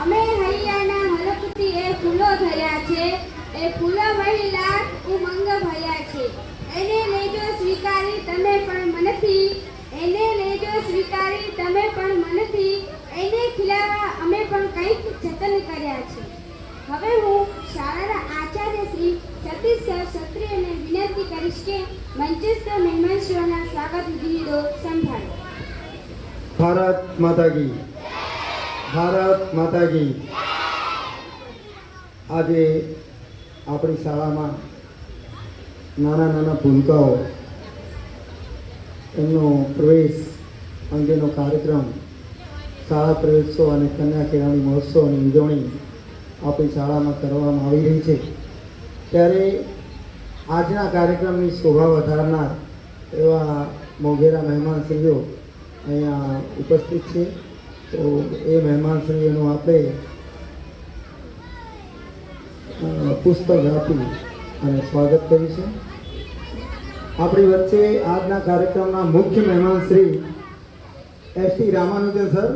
અમે હૈયાના હલકથી એ ફૂલો થયા છે, એ ફૂલો વહેલા ઉમંગ ભર્યા છે. એને લેજો સ્વીકારી તમે પણ મનથી, એને લેજો સ્વીકારી તમે પણ મનથી, એને ખીલાવા અમે પણ કંઈક જતન કર્યા છે. હવે હું શાળાના આચાર્ય શ્રી સતીશ ક્ષત્રિયને વિનંતી કરીશ કે મંચસ્થ મહેમાનશ્રીઓના સ્વાગત વિધિઓ સંભાળે. ભારત માતા કી, ભારત માતા કી. આજે આપણી શાળામાં નાના નાના ભૂલકાઓ એમનો પ્રવેશ અંગેનો કાર્યક્રમ, શાળા પ્રવેશોત્સવ અને કન્યા કેળવણી મહોત્સવની ઉજવણી આપણી શાળામાં કરવામાં આવી રહી છે. ત્યારે આજના કાર્યક્રમની શોભા વધારનાર એવા મોંઘેરા મહેમાનશ્રીઓ અહીંયા ઉપસ્થિત છે. તો એ મહેમાનશ્રીઓનું આપણે પુસ્તક આપી અને સ્વાગત કરીશું. આપણી વચ્ચે આજના કાર્યક્રમના મુખ્ય મહેમાન શ્રી એસ.ટી. રામાનુજન સર,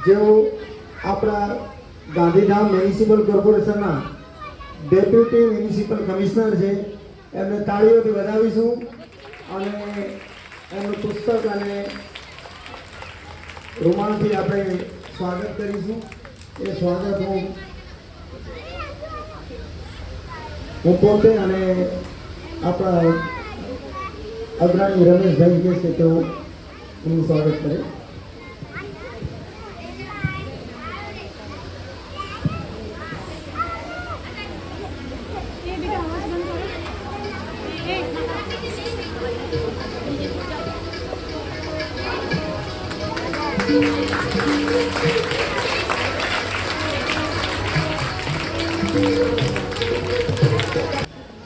જેઓ આપણા ગાંધીધામ મ્યુનિસિપલ કોર્પોરેશનના ડેપ્યુટી મ્યુનિસિપલ કમિશનર છે. એમને તાળીઓથી વધાવીશું અને એમનું પુસ્તક અને રૂમાલથી આપણે સ્વાગત કરીશું. એ સ્વાગત હું પોતે અને આપણા અગ્રણી રમેશભાઈ જે છે તેઓ એનું સ્વાગત કરે.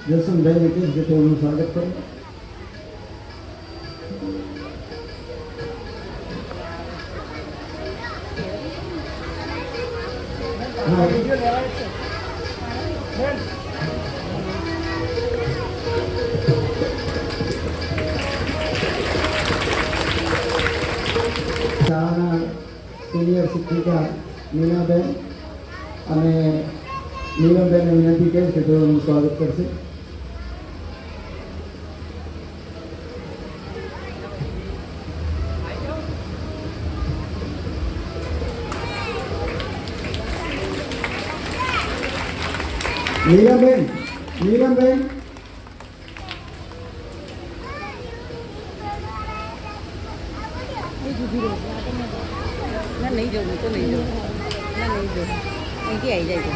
જસવંતભાઈ નીતિશ જે તેઓનું સ્વાગત કરે. શાળાના સિનિયર શિક્ષિકા મીનાબેન અને નીલમબેનને વિનંતી કરીશ કે તેઓનું સ્વાગત કરશે. નીલમબેન, નીલમબેન નહીં જવું તો નહીં જવું, નહીં જવું, અહીંથી આવી જાય.